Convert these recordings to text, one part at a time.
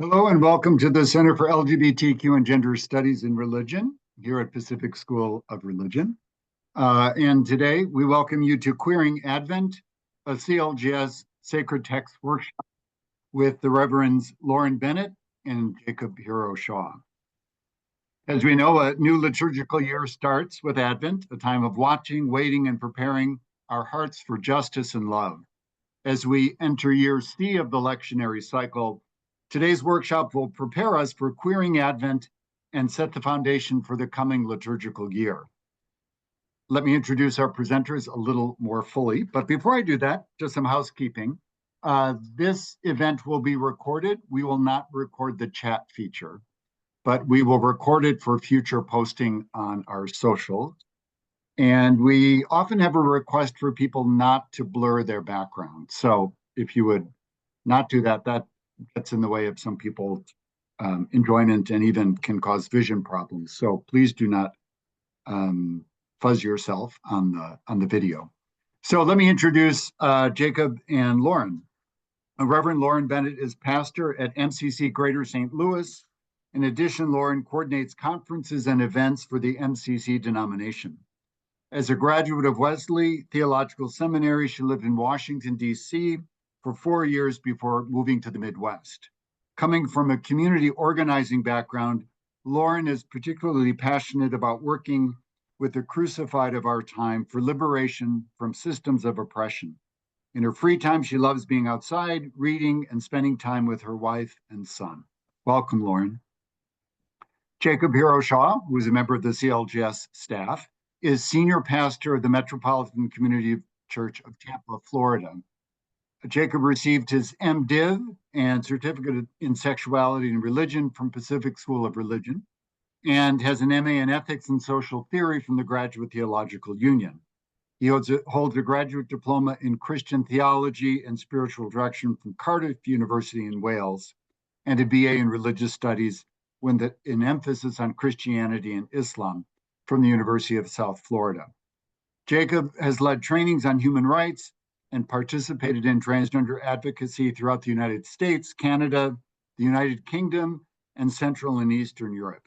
Hello and welcome to the Center for LGBTQ and Gender Studies in Religion here at Pacific School of Religion. And today we welcome you to Queering Advent, a CLGS sacred text workshop with the Reverends Lauren Bennett and Jakob Shaw. As we know, a new liturgical year starts with Advent, a time of watching, waiting, and preparing our hearts for justice and love. As we enter year C of the lectionary cycle, today's workshop will prepare us for Queering Advent and set the foundation for the coming liturgical year. Let me introduce our presenters a little more fully, but before I do that, just some housekeeping. This event will be recorded. We will not record the chat feature, but we will record it for future posting on our socials. And we often have a request for people not to blur their background. So if you would not do that, that gets in the way of some people's enjoyment and even can cause vision problems. So please do not fuzz yourself on the video. So let me introduce Jakob and Lauren. Reverend Lauren Bennett is pastor at MCC Greater St. Louis. In addition, Lauren coordinates conferences and events for the MCC denomination. As a graduate of Wesley Theological Seminary, she lived in Washington, D.C. for 4 years before moving to the Midwest. Coming from a community organizing background, Lauren is particularly passionate about working with the crucified of our time for liberation from systems of oppression. In her free time, she loves being outside, reading, and spending time with her wife and son. Welcome, Lauren. Jakob Shaw, who is a member of the CLGS staff, is senior pastor of the Metropolitan Community Church of Tampa, Florida. Jakob received his MDiv and certificate in sexuality and religion from Pacific School of Religion and has an MA in ethics and social theory from the Graduate Theological Union. He holds a graduate diploma in Christian theology and spiritual direction from Cardiff University in Wales and a BA in religious studies with an emphasis on Christianity and Islam from the University of South Florida. Jakob has led trainings on human rights and participated in transgender advocacy throughout the United States, Canada, the United Kingdom, and Central and Eastern Europe.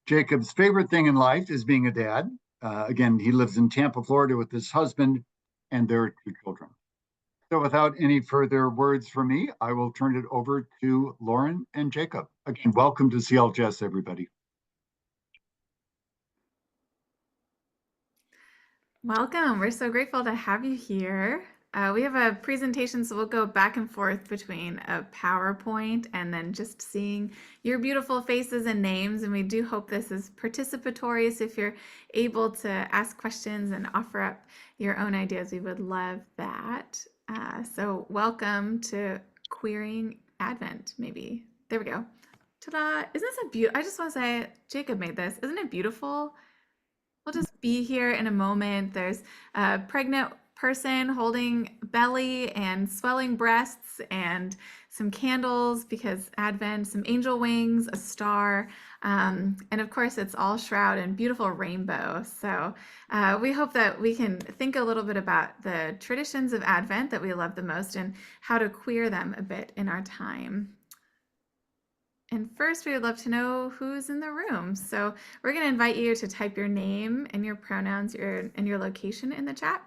Jakob's favorite thing in life is being a dad. Again, he lives in Tampa, Florida with his husband and their 2 children. So without any further words from me, I will turn it over to Lauren and Jakob. Again, welcome to CLGS, everybody. Welcome. We're so grateful to have you here. We have a presentation, so we'll go back and forth between a PowerPoint and then just seeing your beautiful faces and names. And we do hope this is participatory. So if you're able to ask questions and offer up your own ideas, we would love that. So welcome to Queering Advent, maybe. There we go. Ta-da! Isn't this a beautiful? I just want to say, Jakob made this. Isn't it beautiful? We'll just be here in a moment. There's a pregnant person holding belly and swelling breasts and some candles because Advent, some angel wings, a star, and of course it's all shroud and beautiful rainbow. So we hope that we can think a little bit about the traditions of Advent that we love the most and how to queer them a bit in our time. And first, we would love to know who's in the room. So we're going to invite you to type your name and your pronouns and your location in the chat.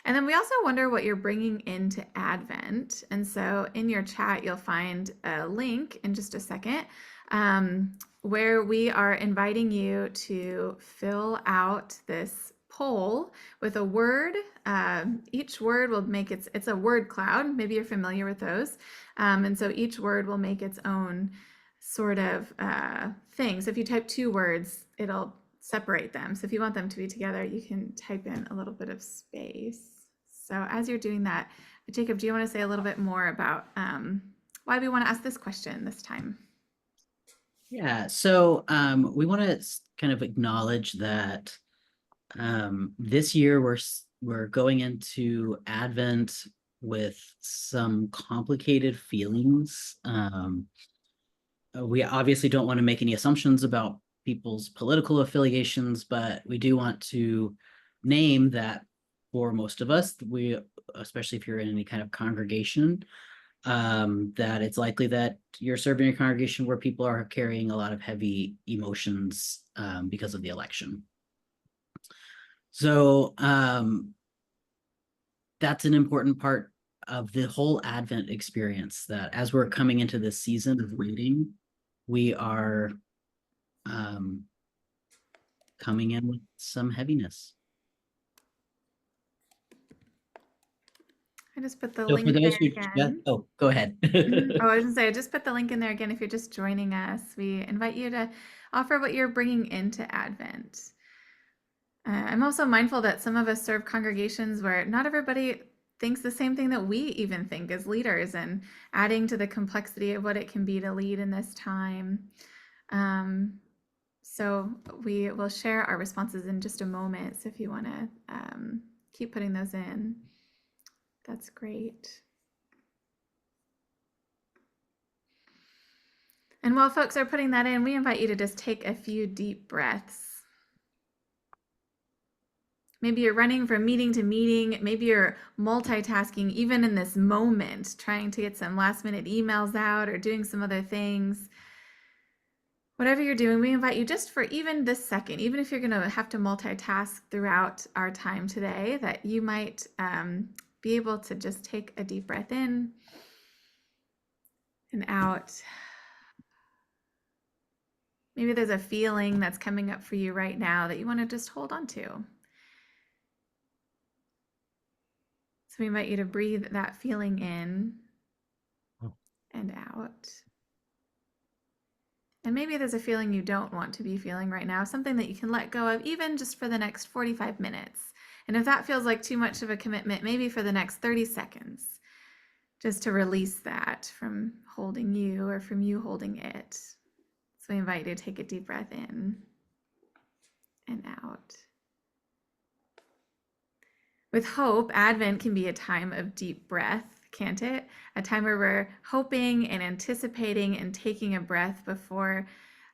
And then we also wonder what you're bringing into Advent. And so in your chat, you'll find a link in just a second where we are inviting you to fill out this poll with a word. Each word will make it's a word cloud. Maybe you're familiar with those. And so each word will make its own sort of thing. So if you type 2 words, it'll separate them. So if you want them to be together, you can type in a little bit of space. So as you're doing that, Jakob, do you want to say a little bit more about why we want to ask this question this time? Yeah, so we want to kind of acknowledge that this year we're going into Advent with some complicated feelings. We obviously don't want to make any assumptions about people's political affiliations, but we do want to name that for most of us, especially if you're in any kind of congregation, that it's likely that you're serving a congregation where people are carrying a lot of heavy emotions because of the election. So that's an important part of the whole Advent experience, that as we're coming into this season of waiting, we are coming in with some heaviness. I just put the So for link there those who again. oh, go ahead. Oh, I was gonna say, I just put the link in there again. If you're just joining us, we invite you to offer what you're bringing into Advent. I'm also mindful that some of us serve congregations where not everybody thinks the same thing that we even think as leaders, and adding to the complexity of what it can be to lead in this time. So we will share our responses in just a moment. So if you want to keep putting those in, that's great. And while folks are putting that in, we invite you to just take a few deep breaths. Maybe you're running from meeting to meeting. Maybe you're multitasking even in this moment, trying to get some last minute emails out or doing some other things. Whatever you're doing, we invite you just for even this second, even if you're going to have to multitask throughout our time today, that you might be able to just take a deep breath in and out. Maybe there's a feeling that's coming up for you right now that you want to just hold on to. So we invite you to breathe that feeling in and out. And maybe there's a feeling you don't want to be feeling right now, something that you can let go of even just for the next 45 minutes. And if that feels like too much of a commitment, maybe for the next 30 seconds, just to release that from holding you or from you holding it. So we invite you to take a deep breath in and out. With hope, Advent can be a time of deep breath, can't it? A time where we're hoping and anticipating and taking a breath before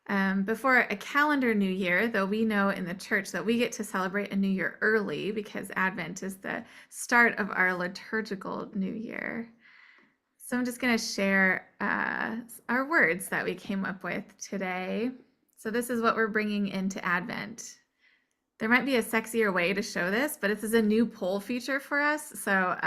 a calendar new year, though we know in the church that we get to celebrate a new year early because Advent is the start of our liturgical new year. So I'm just going to share our words that we came up with today. So this is what we're bringing into Advent. There might be a sexier way to show this, but this is a new poll feature for us. So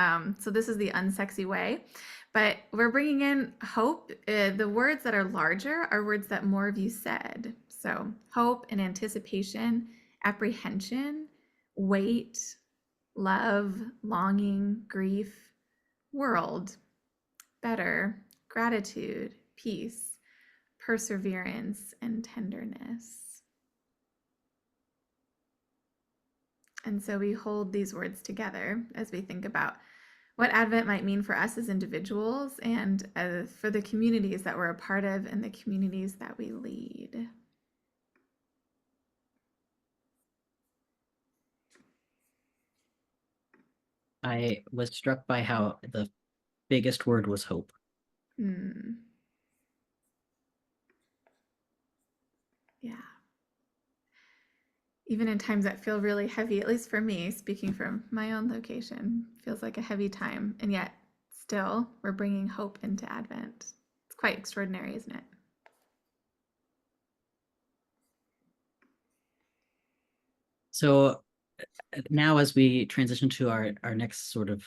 this is the unsexy way. But we're bringing in hope. The words that are larger are words that more of you said. So hope and anticipation, apprehension, wait, love, longing, grief, world, better, gratitude, peace, perseverance, and tenderness. And so we hold these words together as we think about what Advent might mean for us as individuals and for the communities that we're a part of and the communities that we lead. I was struck by how the biggest word was hope. Yeah. Even in times that feel really heavy, at least for me, speaking from my own location, feels like a heavy time. And yet still we're bringing hope into Advent. It's quite extraordinary, isn't it? So now as we transition to our next sort of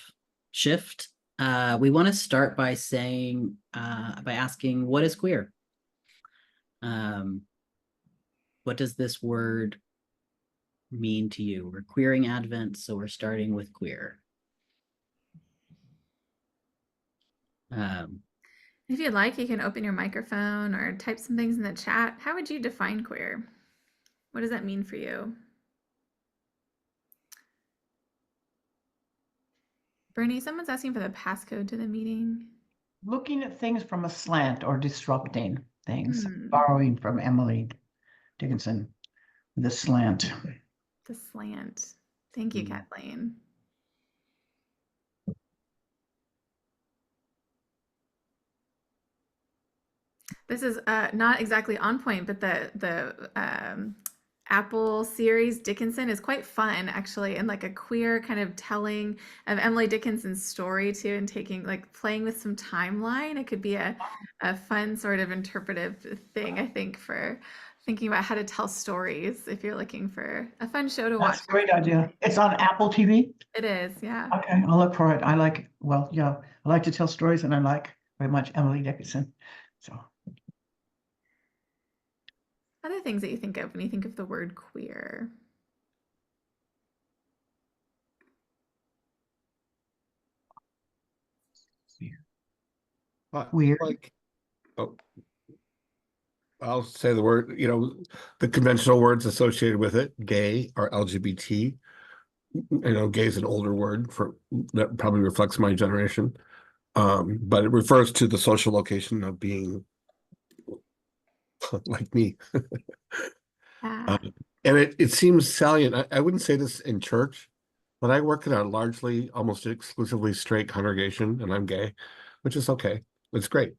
shift, we want to start by saying, by asking, what is queer? What does this word mean to you? We're queering Advent, so we're starting with queer. If you'd like, you can open your microphone or type some things in the chat. How would you define queer? What does that mean for you? Bernie, someone's asking for the passcode to the meeting. Looking at things from a slant or disrupting things, borrowing from Emily Dickinson, the slant. The slant. Thank you, Kathleen. This is not exactly on point, but the Apple series Dickinson is quite fun, actually, and like a queer kind of telling of Emily Dickinson's story too, and taking like playing with some timeline. It could be a fun sort of interpretive thing, I think, for thinking about how to tell stories if you're looking for a fun show to watch. That's a great idea. It's on Apple TV? It is, yeah. Okay, I'll look for it. I like, well, yeah, I like to tell stories and I like very much Emily Dickinson. So Other things that you think of when you think of the word queer. weird. Like, oh, I'll say the word, the conventional words associated with it, gay or LGBT. Gay is an older word that probably reflects my generation. But it refers to the social location of being like me. Yeah. And it seems salient. I wouldn't say this in church, but I work in a largely, almost exclusively straight congregation, and I'm gay, which is okay. It's great.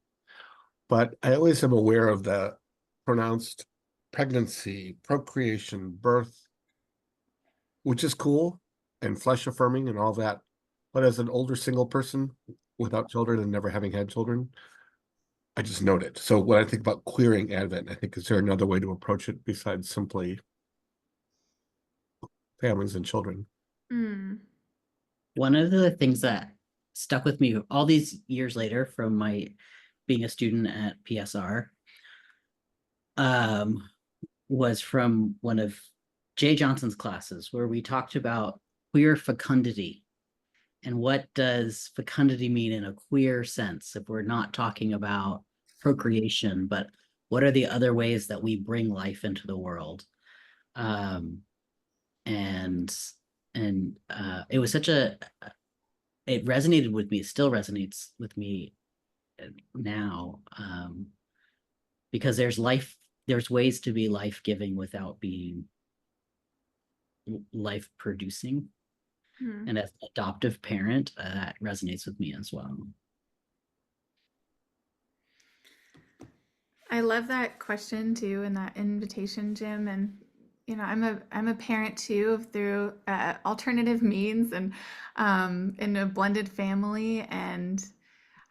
But I always am aware of the pronounced pregnancy, procreation, birth, which is cool and flesh affirming and all that. But as an older single person without children and never having had children, I just note it. So when I think about queering Advent, I think, is there another way to approach it besides simply families and children? Mm. One of the things that stuck with me all these years later from my being a student at PSR was from one of Jay Johnson's classes where we talked about queer fecundity. And what does fecundity mean in a queer sense if we're not talking about procreation, but what are the other ways that we bring life into the world? It was it resonated with me, still resonates with me now, because there's ways to be life-giving without being life-producing. And as an adoptive parent, that resonates with me as well. I love that question too, and that invitation, Jim. And I'm a parent too through alternative means and in a blended family. And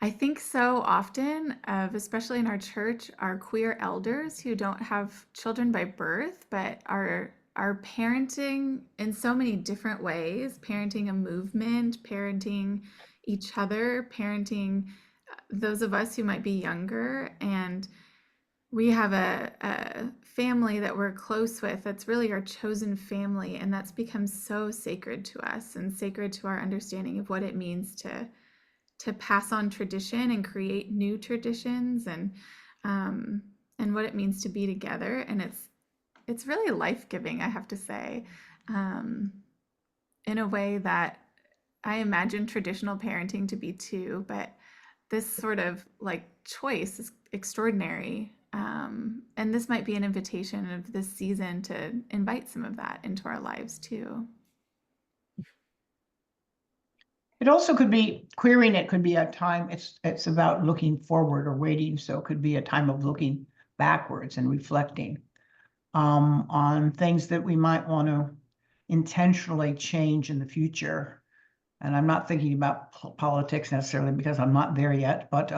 I think so often of, especially in our church, our queer elders who don't have children by birth, but are parenting in so many different ways, parenting a movement, parenting each other, parenting those of us who might be younger. And we have a family that we're close with that's really our chosen family, and that's become so sacred to us and sacred to our understanding of what it means to pass on tradition and create new traditions, and what it means to be together. And it's really life-giving, I have to say, in a way that I imagine traditional parenting to be too, but this sort of like choice is extraordinary. And this might be an invitation of this season to invite some of that into our lives too. It also could be queering. It could be a time. It's about looking forward or waiting. So it could be a time of looking backwards and reflecting on things that we might want to intentionally change in the future. And I'm not thinking about politics necessarily because I'm not there yet, but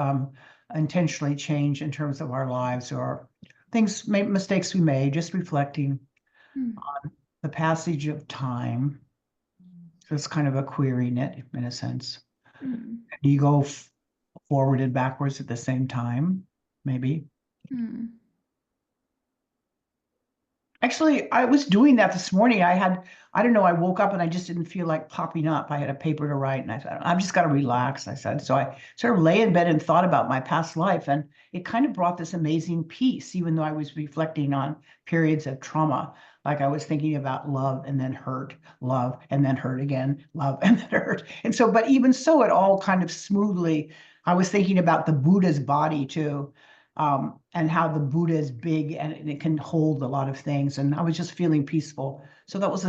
intentionally change in terms of our lives or things, mistakes we made, just reflecting on the passage of time. So it's kind of a querying it in a sense. Do you go forward and backwards at the same time? Maybe. Actually, I was doing that this morning. I don't know, I woke up and I just didn't feel like popping up. I had a paper to write and I said, I've just got to relax, I said. So I sort of lay in bed and thought about my past life, and it kind of brought this amazing peace, even though I was reflecting on periods of trauma. Like I was thinking about love and then hurt, love and then hurt again, love and then hurt. And so, but even so, it all kind of smoothly, I was thinking about the Buddha's body too. And how the Buddha is big and it can hold a lot of things. And I was just feeling peaceful. So that was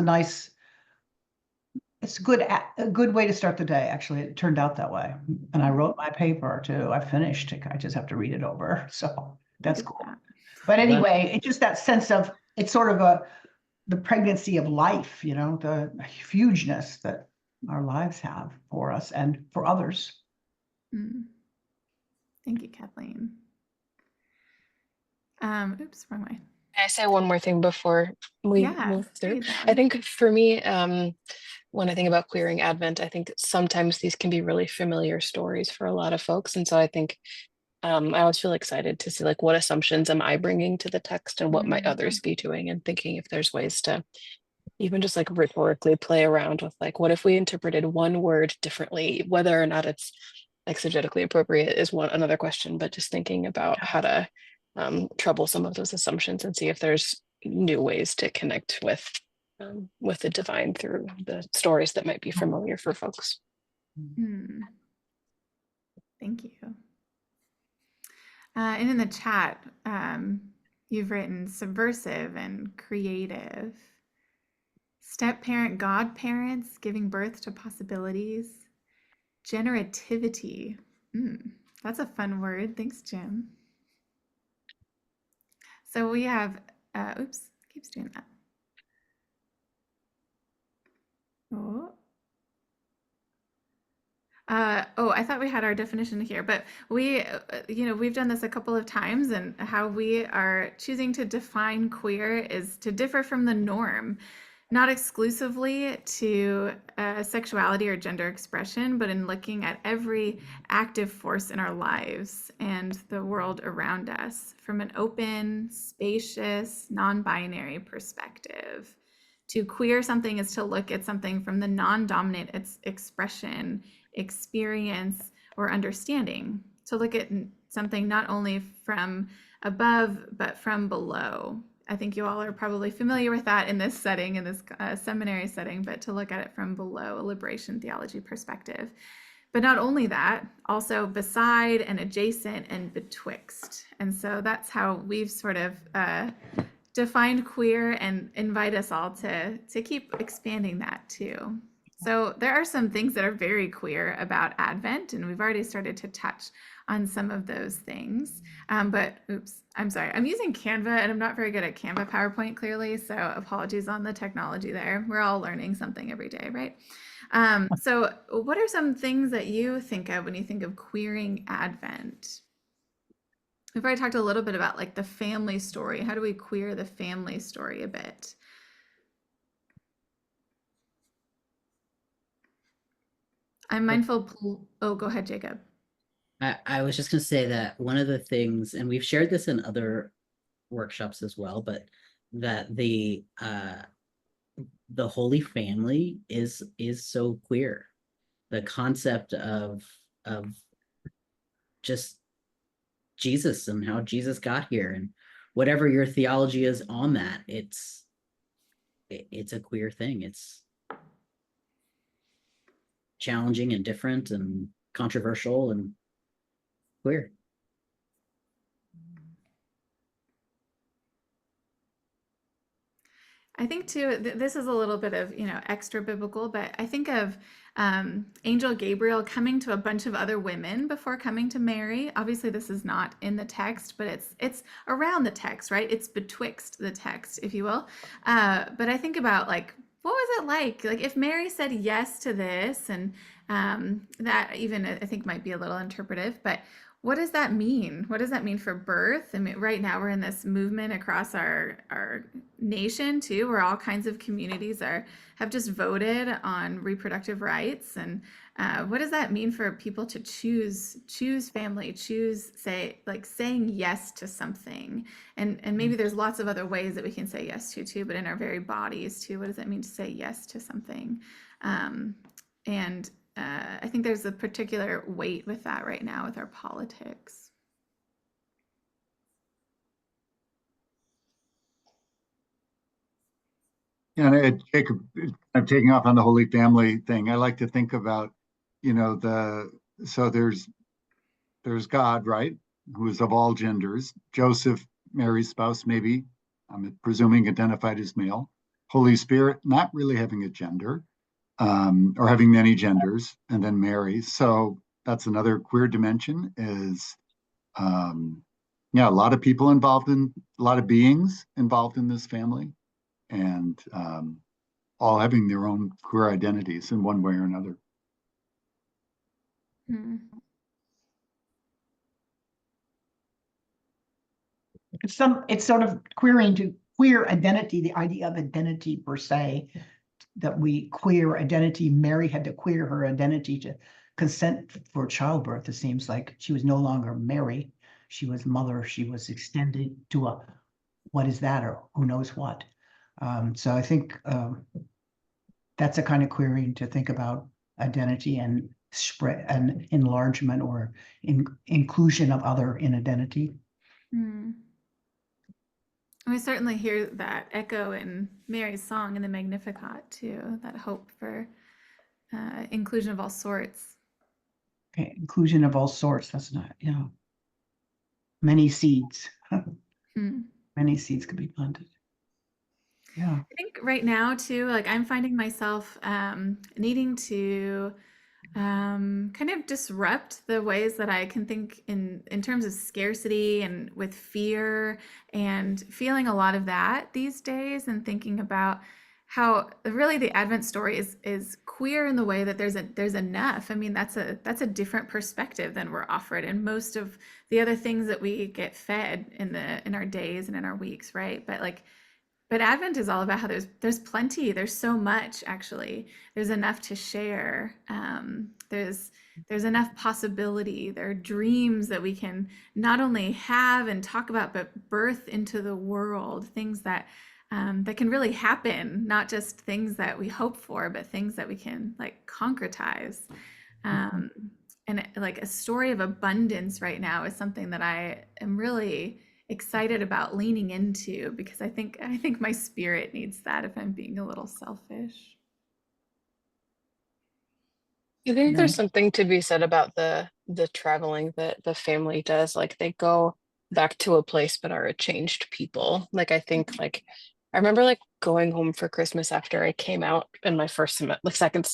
it's a good way to start the day. Actually, it turned out that way. And I wrote my paper too. I finished it. I just have to read it over. So that's cool. But anyway, it's just that sense of, it's sort of the pregnancy of life, you know, the hugeness that our lives have for us and for others. Mm. Thank you, Kathleen. Oops, wrong way. Can I say one more thing before we Yeah, move through? please, I Ellen. think for me, when I think about queering Advent, I think sometimes these can be really familiar stories for a lot of folks. And so I think I always feel excited to see like what assumptions am I bringing to the text and what might others be doing, and thinking if there's ways to even just like rhetorically play around with like, what if we interpreted one word differently, whether or not it's exegetically appropriate is another question, but just thinking about how to trouble some of those assumptions and see if there's new ways to connect with the divine through the stories that might be familiar for folks. Thank you. And in the chat, you've written subversive and creative. Step-parent, godparents, giving birth to possibilities. Generativity. That's a fun word. Thanks, Jim. So we have, oops, keeps doing that. I thought we had our definition here, but we, we've done this a couple of times, and how we are choosing to define queer is to differ from the norm, not exclusively to sexuality or gender expression, but in looking at every active force in our lives and the world around us from an open, spacious, non-binary perspective. To queer something is to look at something from the non-dominant expression, experience, or understanding. To look at something not only from above, but from below. I think you all are probably familiar with that in this setting, in this seminary setting, but to look at it from below, a liberation theology perspective. But not only that, also beside and adjacent and betwixt. And so that's how we've sort of defined queer, and invite us all to keep expanding that too. So there are some things that are very queer about Advent, and we've already started to touch on some of those things. But oops, I'm sorry. I'm using Canva, and I'm not very good at Canva PowerPoint clearly, so apologies on the technology there. We're all learning something every day, right? So what are some things that you think of when you think of queering Advent? We've already talked a little bit about like the family story. How do we queer the family story a bit? I'm mindful. Oh, go ahead, Jacob. I was just going to say that one of the things, and we've shared this in other workshops as well, but that the Holy Family is so queer. The concept of just Jesus and how Jesus got here, and whatever your theology is on that, it's a queer thing. It's challenging and different and controversial and queer. I think too, this is a little bit of, extra biblical, but I think of Angel Gabriel coming to a bunch of other women before coming to Mary. Obviously, this is not in the text, but it's around the text, right? It's betwixt the text, if you will. But I think about like, what was it like? Like if Mary said yes to this, and that even I think might be a little interpretive, but what does that mean? What does that mean for birth? I mean, right now we're in this movement across our nation too, where all kinds of communities have just voted on reproductive rights. And what does that mean for people to choose family, saying yes to something? And maybe there's lots of other ways that we can say yes to too, but in our very bodies too, what does it mean to say yes to something? I think there's a particular weight with that right now with our politics. And Jacob, I'm taking off on the Holy Family thing. I like to think about, so there's God, right, who is of all genders. Joseph, Mary's spouse, maybe, I'm presuming identified as male. Holy Spirit, not really having a gender. Or having many genders, and then Mary. So that's another queer dimension is, a lot of people involved a lot of beings involved in this family. and all having their own queer identities in one way or another. Hmm. It's sort of queering to queer identity, the idea of identity per se, that we queer identity. Mary had to queer her identity to consent for childbirth. It seems like she was no longer Mary. She was mother. She was extended to a, what is that, or who knows what. So I think that's a kind of querying, to think about identity and spread and enlargement or inclusion of other in identity. Hmm. We certainly hear that echo in Mary's song in the Magnificat too, that hope for inclusion of all sorts. Okay, inclusion of all sorts. That's not, many seeds. Hmm. Many seeds could be planted. Yeah. I think right now too, like I'm finding myself needing to kind of disrupt the ways that I can think in terms of scarcity and with fear, and feeling a lot of that these days, and thinking about how really the Advent story is queer in the way that there's enough. I mean, that's a different perspective than we're offered in most of the other things that we get fed in our days and in our weeks, right? But Advent is all about how there's plenty, there's so much, actually. There's enough to share. There's enough possibility. There are dreams that we can not only have and talk about, but birth into the world. Things that that can really happen, not just things that we hope for, but things that we can like concretize. And like a story of abundance right now is something that I am really excited about leaning into, because I think my spirit needs that, if I'm being a little selfish. I think Yeah. there's something to be said about the traveling that the family does. Like they go back to a place but are a changed people. Like I think like I remember like going home for Christmas after I came out in my first semester, like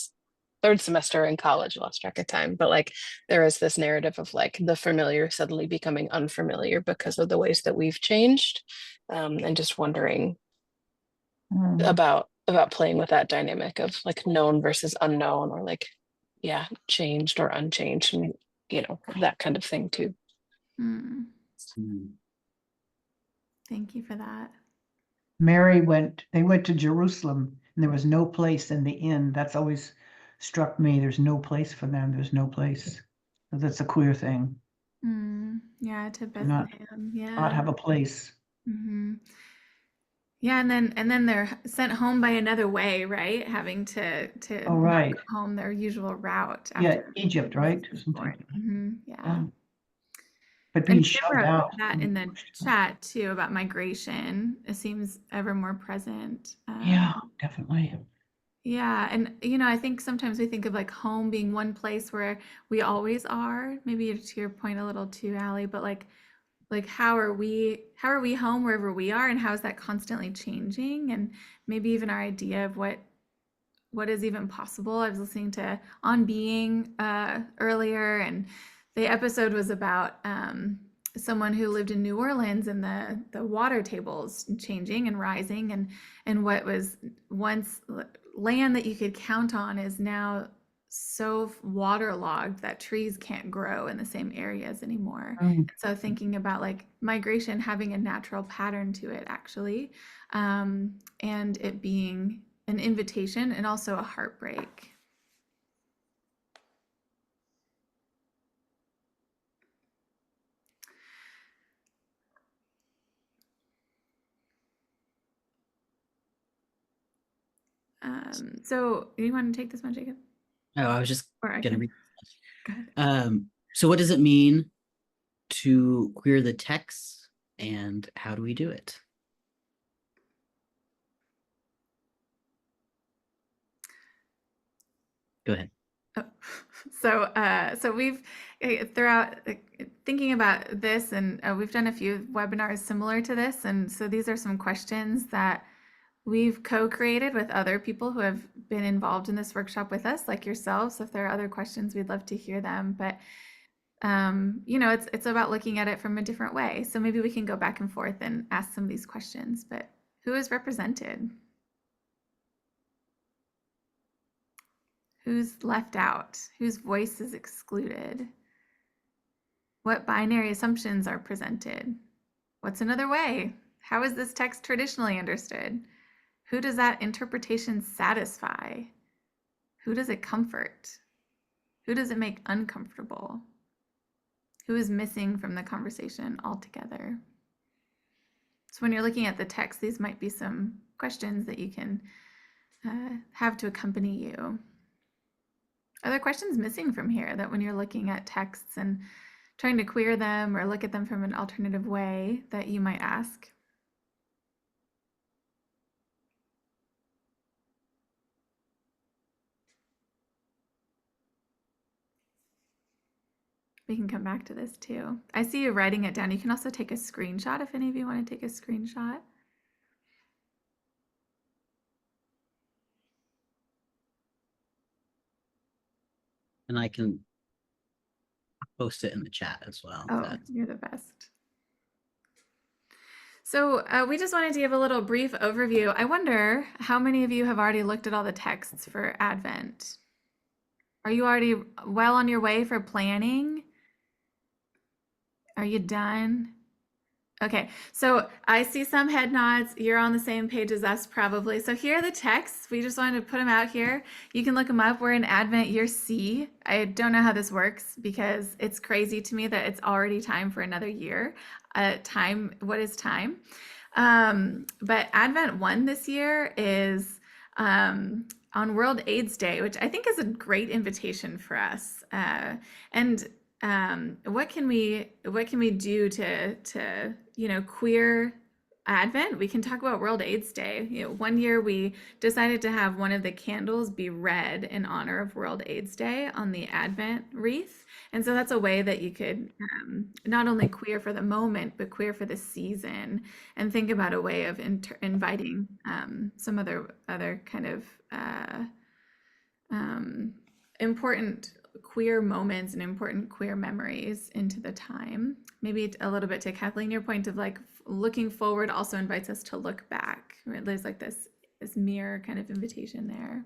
third semester in college, lost track of time. But like there is this narrative of like the familiar suddenly becoming unfamiliar because of the ways that we've changed. And just wondering Mm. about playing with that dynamic of like known versus unknown, or like changed or unchanged, and that kind of thing too. Hmm. Hmm. Thank you for that. They went to Jerusalem and there was no place in the inn. That's always struck me. There's no place for them. There's no place. So that's a queer thing. Yeah, to Not Bethlehem. Yeah. not have a place. Hmm. Yeah, and then they're sent home by another way, right? Having to Oh, not right. go home their usual route Yeah, after Egypt, right? Or Jesus was something. born. Yeah. Yeah. But And being Tim shoved wrote out. that in the chat too about migration. It seems ever more present. Yeah, definitely. Yeah, and I think sometimes we think of like home being one place where we always are. Maybe to your point a little too, Allie, but like how are we home wherever we are, and how is that constantly changing? And maybe even our idea of what is even possible. I was listening to On Being earlier, and the episode was about someone who lived in New Orleans, and the water tables changing and rising, and what was once land that you could count on is now so waterlogged that trees can't grow in the same areas anymore. Mm. So thinking about like migration having a natural pattern to it, actually, and it being an invitation and also a heartbreak. So you want to take this one, Jacob? Oh, I was just Or I gonna can read. go ahead. So what does it mean to queer the text, and how do we do it? Go ahead. Oh, so we've throughout thinking about this, and we've done a few webinars similar to this, and so these are some questions that we've co-created with other people who have been involved in this workshop with us, like yourselves. So if there are other questions, we'd love to hear them. But it's about looking at it from a different way. So maybe we can go back and forth and ask some of these questions. But who is represented? Who's left out? Whose voice is excluded? What binary assumptions are presented? What's another way? How is this text traditionally understood? Who does that interpretation satisfy? Who does it comfort? Who does it make uncomfortable? Who is missing from the conversation altogether? So when you're looking at the text, these might be some questions that you can have to accompany you. Are there questions missing from here that when you're looking at texts and trying to queer them or look at them from an alternative way that you might ask? We can come back to this too. I see you writing it down. You can also take a screenshot if any of you want to take a screenshot. And I can post it in the chat as well. Oh, you're the best. So we just wanted to give a little brief overview. I wonder how many of you have already looked at all the texts for Advent? Are you already well on your way for planning? Are you done? Okay, so I see some head nods. You're on the same page as us probably. So here are the texts. We just wanted to put them out here. You can look them up. We're in Advent year C. I don't know how this works because it's crazy to me that it's already time for another year. What is time? But Advent 1 this year is on World AIDS Day, which I think is a great invitation for us. What can we do to queer Advent? We can talk about World AIDS Day. One year we decided to have one of the candles be red in honor of World AIDS Day on the Advent wreath, and so that's a way that you could not only queer for the moment but queer for the season, and think about a way of inviting some other kind of important queer moments and important queer memories into the time. Maybe a little bit to Kathleen, your point of like looking forward also invites us to look back. Right? There's like this mirror kind of invitation there.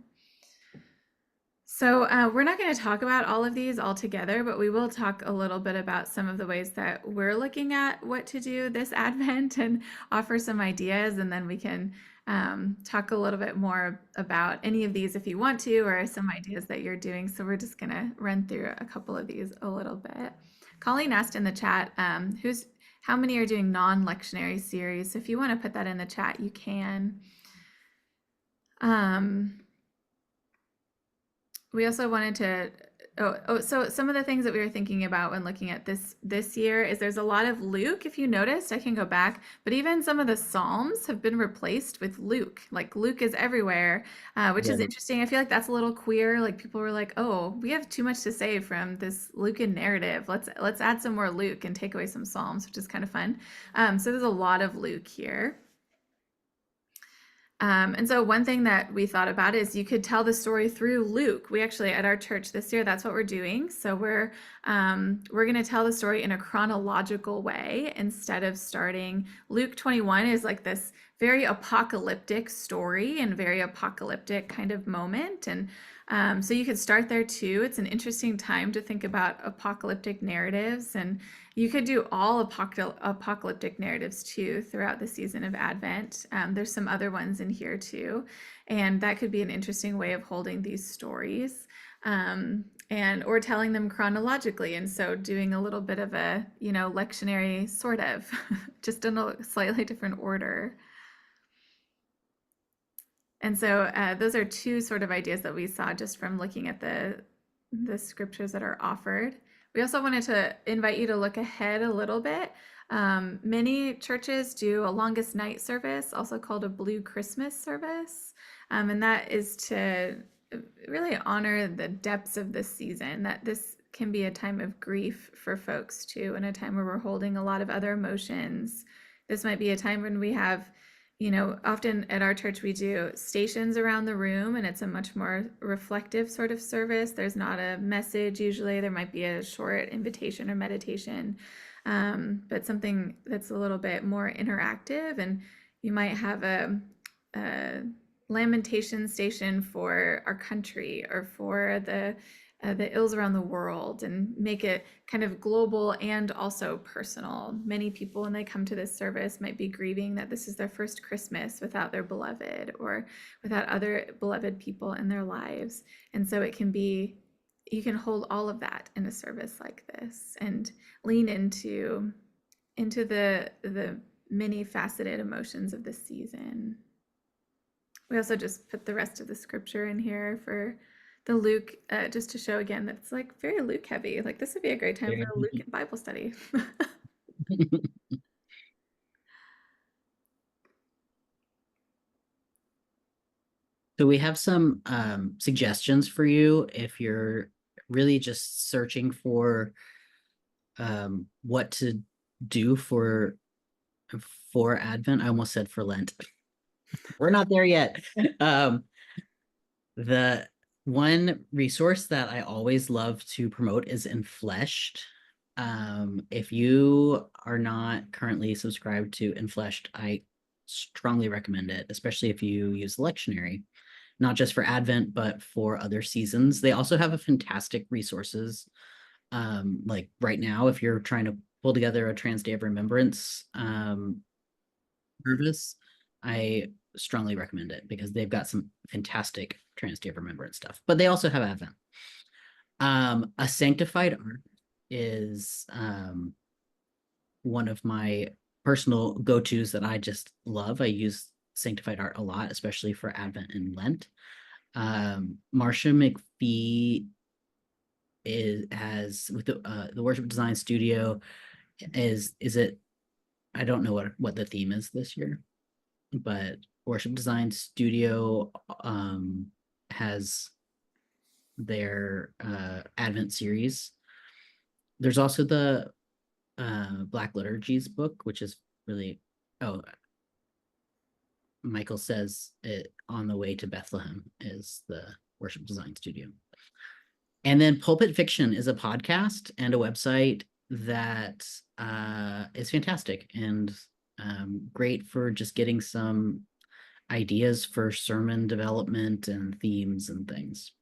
So we're not going to talk about all of these all together, but we will talk a little bit about some of the ways that we're looking at what to do this Advent and offer some ideas, and then we can talk a little bit more about any of these if you want to, or some ideas that you're doing. So we're just going to run through a couple of these a little bit. Colleen asked in the chat, how many are doing non-lectionary series? So if you want to put that in the chat, you can. We also wanted to, so some of the things that we were thinking about when looking at this year is there's a lot of Luke. If you noticed, I can go back, but even some of the Psalms have been replaced with Luke. Like Luke is everywhere, which is interesting. I feel like that's a little queer. Like people were like, oh, we have too much to say from this Lucan narrative. Let's add some more Luke and take away some Psalms, which is kind of fun. So there's a lot of Luke here. And so one thing that we thought about is you could tell the story through Luke. We actually, at our church this year, that's what we're doing. So we're going to tell the story in a chronological way instead of starting. Luke 21 is like this very apocalyptic story and very apocalyptic kind of moment. And so you could start there too. It's an interesting time to think about apocalyptic narratives, and you could do all apocalyptic narratives too throughout the season of Advent. There's some other ones in here too, and that could be an interesting way of holding these stories, or telling them chronologically. And so doing a little bit of a, lectionary sort of, just in a slightly different order. And so those are two sort of ideas that we saw just from looking at the scriptures that are offered. We also wanted to invite you to look ahead a little bit. Many churches do a longest night service, also called a Blue Christmas service. And that is to really honor the depths of this season, that this can be a time of grief for folks too, and a time where we're holding a lot of other emotions. This might be a time when we have, often at our church we do stations around the room, and it's a much more reflective sort of service. There's not a message usually. There might be a short invitation or meditation, but something that's a little bit more interactive. And you might have a lamentation station for our country or for the ills around the world, and make it kind of global and also personal. Many people, when they come to this service, might be grieving that this is their first Christmas without their beloved or without other beloved people in their lives. And so it can be, you can hold all of that in a service like this and lean into the many faceted emotions of the season. We also just put the rest of the scripture in here for the Luke, just to show again that it's like very Luke heavy. Like this would be a great time for a Luke Bible study. So we have some suggestions for you if you're really just searching for what to do for Advent. I almost said for Lent. We're not there yet. The one resource that I always love to promote is Infleshed. If you are not currently subscribed to Infleshed, I strongly recommend it, especially if you use Lectionary, not just for Advent, but for other seasons. They also have a fantastic resources. Like right now, if you're trying to pull together a Trans Day of Remembrance service, I strongly recommend it because they've got some fantastic Trans Day of Remembrance stuff, but they also have Advent. A Sanctified Art is one of my personal go-tos that I just love. I use Sanctified Art a lot, especially for Advent and Lent. Marcia McPhee has with the Worship Design Studio is it, I don't know what the theme is this year, but Worship Design Studio has their Advent series. There's also the Black Liturgies book, which is really, Michael says it, On the Way to Bethlehem is the Worship Design Studio. And then Pulpit Fiction is a podcast and a website that is fantastic and great for just getting some ideas for sermon development and themes and things.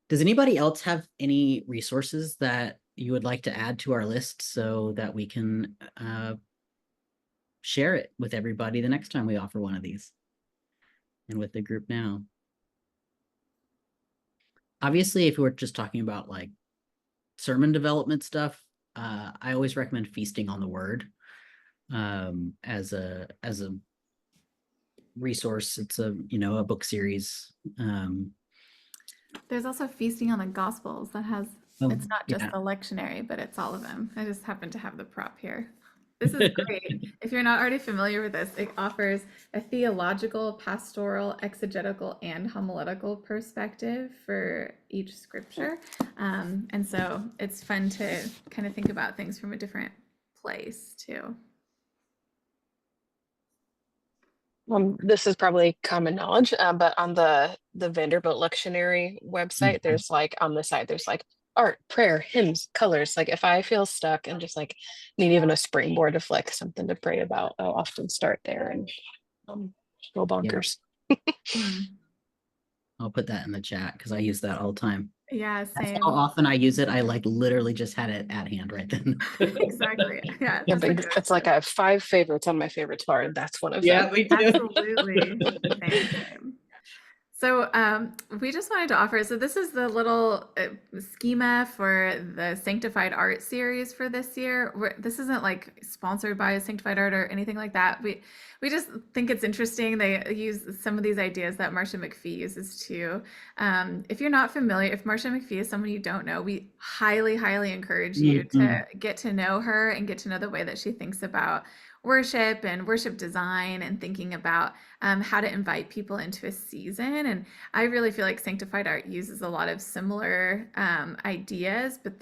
Does anybody else have any resources that you would like to add to our list so that we can share it with everybody the next time we offer one of these and with the group now? Obviously, if we're just talking about like sermon development stuff, I always recommend Feasting on the Word as a resource. It's a book series. There's also Feasting on the Gospels that has, it's not just the lectionary, but it's all of them. I just happen to have the prop here. This is great. If you're not already familiar with this, it offers a theological, pastoral, exegetical, and homiletical perspective for each scripture. And so it's fun to kind of think about things from a different place too. This is probably common knowledge, but on the Vanderbilt Lectionary website, there's like on the side, there's like art, prayer, hymns, colors. Like if I feel stuck and just like need even a springboard of like something to pray about, I'll often start there and go bonkers. I'll put that in the chat because I use that all the time. Yeah, That's same. how often I use it. I like literally just had it at hand right then. Exactly. Yeah. Yeah, but it's like I have 5 favorites on my favorites card. That's one of them. Me too. Absolutely. Same. So we just wanted to offer, so this is the little schema for the Sanctified Art series for this year. This isn't like sponsored by Sanctified Art or anything like that. We just think it's interesting. They use some of these ideas that Marcia McPhee uses too. If you're not familiar, if Marcia McPhee is someone you don't know, we highly, highly encourage you to get to know her and get to know the way that she thinks about worship and worship design and thinking about how to invite people into a season. And I really feel like Sanctified Art uses a lot of similar ideas, but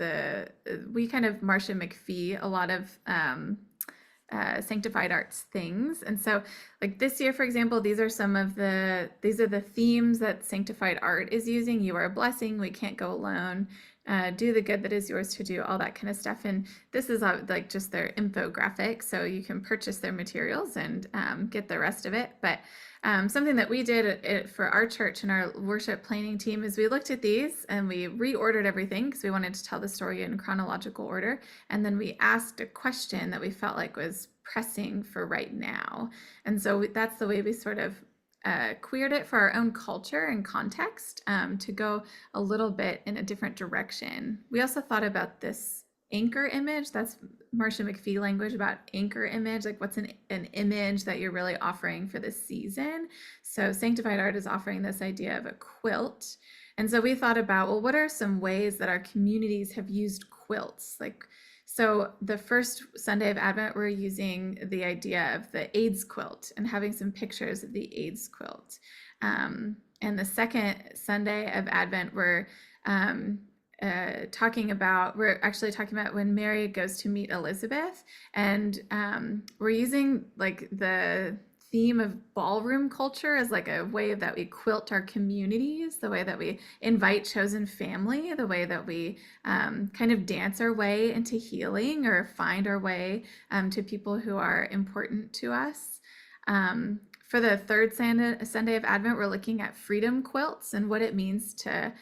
we kind of Marcia McPhee a lot of Sanctified Arts things. And so like this year, for example, these are the themes that Sanctified Art is using. You are a blessing, we can't go alone, do the good that is yours to do, all that kind of stuff. And this is like just their infographic, so you can purchase their materials and get the rest of it. But Something that we did for our church and our worship planning team is we looked at these and we reordered everything because we wanted to tell the story in chronological order. And then we asked a question that we felt like was pressing for right now. And so that's the way we sort of queered it for our own culture and context, to go a little bit in a different direction. We also thought about this anchor image. That's Marcia McPhee language about anchor image, like what's an image that you're really offering for this season. So Sanctified Art is offering this idea of a quilt. And so we thought about, well, what are some ways that our communities have used quilts? Like, so the first Sunday of Advent, we're using the idea of the AIDS quilt and having some pictures of the AIDS quilt. And the second Sunday of Advent, we're actually talking about when Mary goes to meet Elizabeth, and we're using like the theme of ballroom culture as like a way that we quilt our communities, the way that we invite chosen family, the way that we kind of dance our way into healing or find our way to people who are important to us. For the third Sunday of Advent, we're looking at freedom quilts and what it means to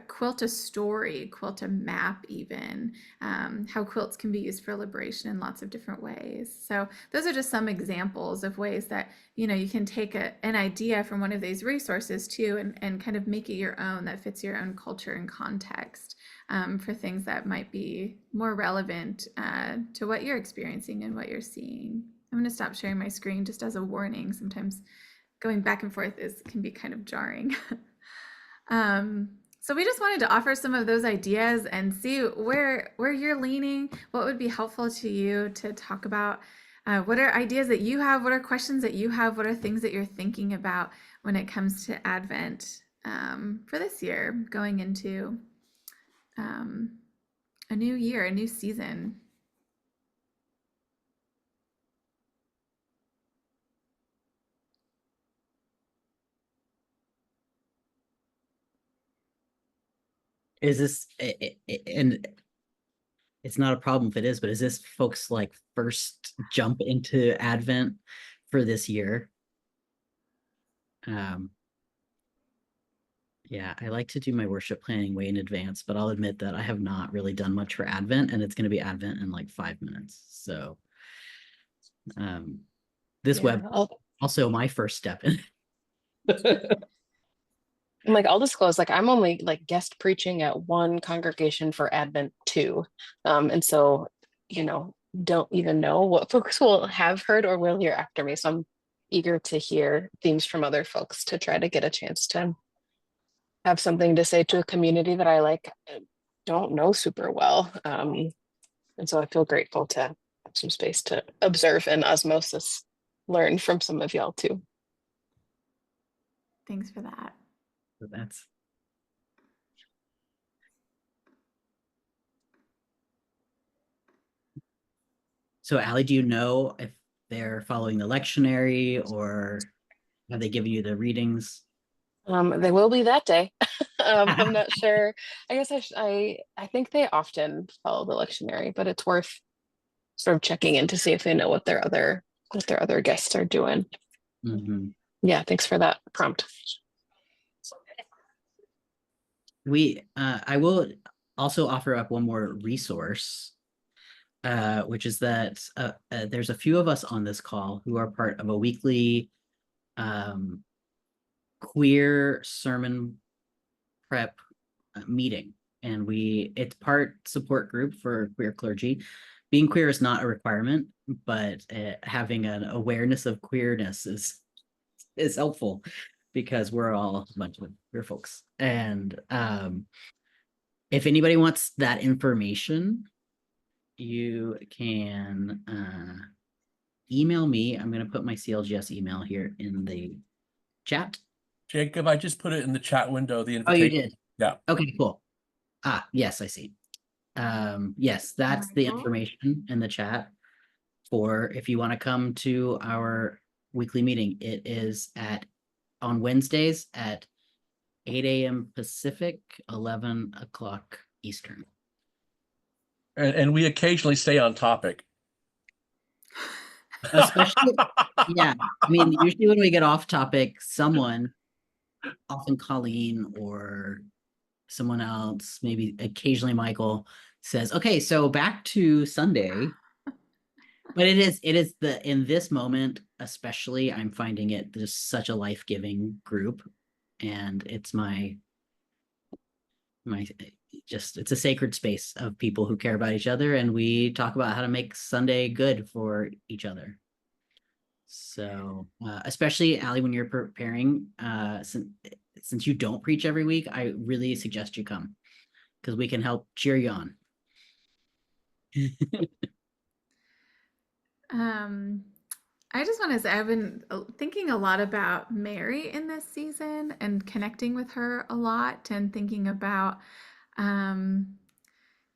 quilt a story, quilt a map even, how quilts can be used for liberation in lots of different ways. So those are just some examples of ways that, you know, you can take an idea from one of these resources too and kind of make it your own that fits your own culture and context, for things that might be more relevant to what you're experiencing and what you're seeing. I'm going to stop sharing my screen just as a warning. Sometimes going back and forth can be kind of jarring. So we just wanted to offer some of those ideas and see where you're leaning, what would be helpful to you to talk about. What are ideas that you have? What are questions that you have? What are things that you're thinking about when it comes to Advent for this year, going into a new year, a new season? Is this and it's not a problem if it is, but is this folks like first jump into Advent for this year? Yeah, I like to do my worship planning way in advance, but I'll admit that I have not really done much for Advent, and it's going to be Advent in like 5 minutes. So this web also my first step in. I'm like, I'll disclose, like I'm only like guest preaching at one congregation for Advent 2. And so, you know, don't even know what folks will have heard or will hear after me. So I'm eager to hear themes from other folks to try to get a chance to have something to say to a community that I don't know super well. And so I feel grateful to have some space to observe and osmosis learn from some of y'all too. Thanks for that. So that's so Allie, do you know if they're following the lectionary or have they given you the readings? They will be that day. I'm not sure. I guess I think they often follow the lectionary, but it's worth sort of checking in to see if they know what their other guests are doing. Mm-hmm. Yeah, thanks for that prompt. I will also offer up one more resource, which is that there's a few of us on this call who are part of a weekly queer sermon prep meeting, and it's part support group for queer clergy. Being queer is not a requirement, but having an awareness of queerness is helpful because we're all a bunch of queer folks. And if anybody wants that information, you can email me. I'm going to put my CLGS email here in the chat. Jacob, I just put it in the chat window, the Oh, you invitation. did? Yeah. Okay, cool. Yes, I see. Yes, that's the information in the chat for if you want to come to our weekly meeting. It is on Wednesdays at 8 a.m. Pacific, 11 o'clock Eastern. And we occasionally stay on topic. Especially, yeah. I mean, usually when we get off topic, someone, often Colleen or someone else, maybe occasionally Michael, says, okay, so back to Sunday. But it is in this moment, especially, I'm finding it just such a life-giving group. And it's my just, it's a sacred space of people who care about each other, and we talk about how to make Sunday good for each other. So, especially Allie, when you're preparing, since you don't preach every week, I really suggest you come because we can help cheer you on. I just want to say I've been thinking a lot about Mary in this season and connecting with her a lot and thinking about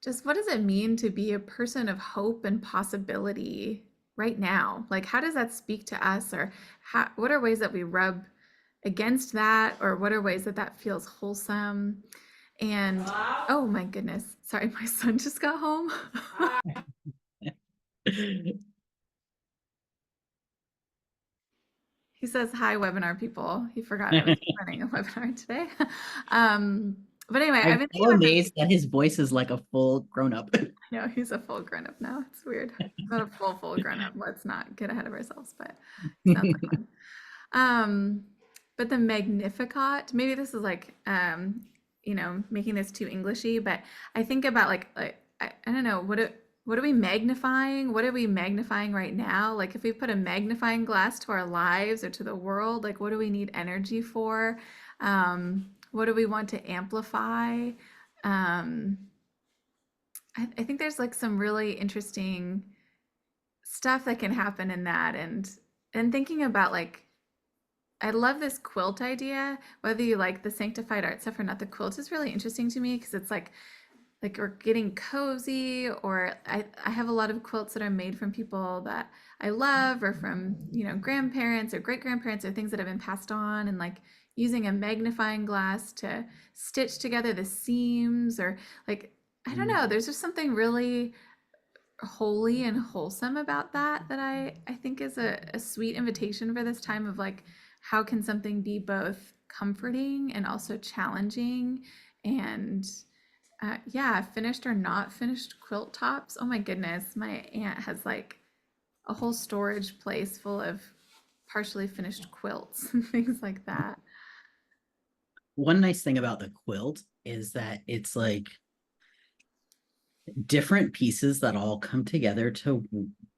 just what does it mean to be a person of hope and possibility right now? Like, how does that speak to us, or what are ways that we rub against that, or what are ways that that feels wholesome? And oh my goodness, sorry, my son just got home. He says, hi, webinar people. He forgot I was running a webinar today. But anyway, I've I'm been so thinking about this. amazed that his voice is like a full grown-up. No, he's a full grown up now. It's weird. Not a full grown up. Let's not get ahead of ourselves, but sounds like fun. But the Magnificat, maybe this is like making this too Englishy, but I think about like I don't know, what are we magnifying? What are we magnifying right now? Like, if we put a magnifying glass to our lives or to the world, like, what do we need energy for? What do we want to amplify? I think there's like some really interesting stuff that can happen in that, and thinking about like, I love this quilt idea. Whether you like the sanctified art stuff or not, the quilt is really interesting to me because it's like we're getting cozy, or I have a lot of quilts that are made from people that I love, or from grandparents or great grandparents, or things that have been passed on, and like using a magnifying glass to stitch together the seams, or like, I don't know, there's just something really holy and wholesome about that I think is a sweet invitation for this time of like, how can something be both comforting and also challenging? And yeah, finished or not finished quilt tops. Oh my goodness, my aunt has like a whole storage place full of partially finished quilts and things like that. One nice thing about the quilt is that it's like different pieces that all come together to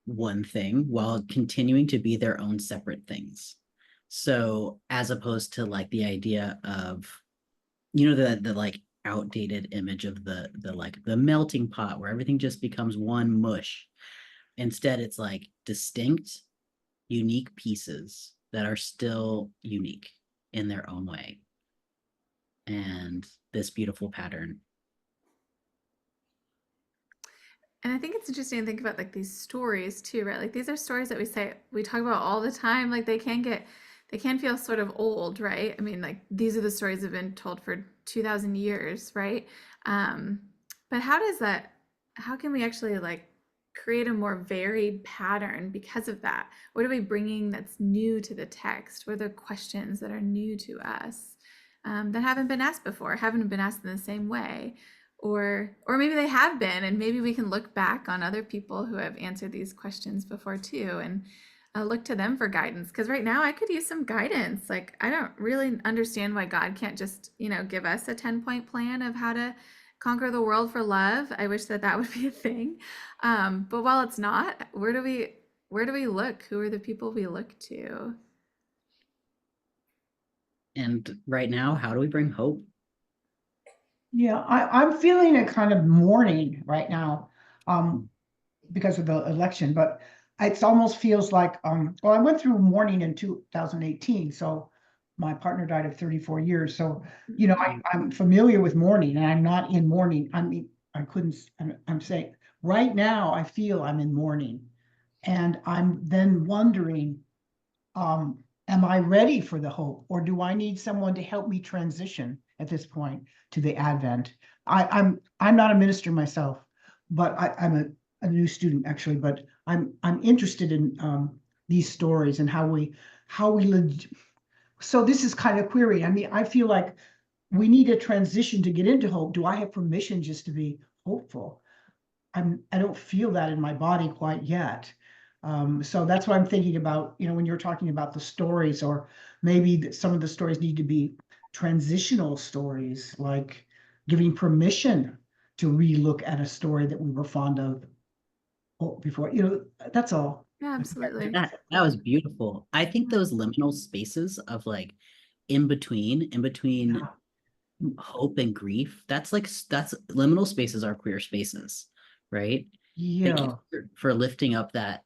one thing while continuing to be their own separate things. So as opposed to like the idea of, the like outdated image of the like the melting pot where everything just becomes one mush. Instead, it's like distinct, unique pieces that are still unique in their own way. And this beautiful pattern. And I think it's interesting to think about like these stories too, right? Like, these are stories that we talk about all the time. Like, they can feel sort of old, right? I mean, like, these are the stories that have been told for 2,000 years, right? But how can we actually like create a more varied pattern because of that? What are we bringing that's new to the text? What are the questions that are new to us that haven't been asked before, haven't been asked in the same way? Or maybe they have been, and maybe we can look back on other people who have answered these questions before too, and look to them for guidance. Because right now I could use some guidance. Like, I don't really understand why God can't just, give us a 10-point plan of how to conquer the world for love. I wish that would be a thing. But while it's not, where do we look? Who are the people we look to? And right now, how do we bring hope? Yeah, I'm feeling a kind of mourning right now, because of the election, but it almost feels like, well, I went through mourning in 2018, so my partner died of 34 years. So, I'm familiar with mourning, and I'm not in mourning. I'm saying right now I feel I'm in mourning, and I'm then wondering, am I ready for the hope, or do I need someone to help me transition at this point to the Advent? I'm not a minister myself, but I'm a new student actually, but I'm interested in these stories and how we so this is kind of query. I mean, I feel like we need a transition to get into hope. Do I have permission just to be hopeful? I don't feel that in my body quite yet. So that's what I'm thinking about, you know, when you're talking about the stories, or maybe some of the stories need to be transitional stories, like giving permission to relook at a story that we were fond of before, you know, that's all. Yeah, absolutely. That was beautiful. I think those liminal spaces of like in between Yeah. hope and grief, that's liminal spaces are queer spaces, right? Thank Yeah. you for lifting up that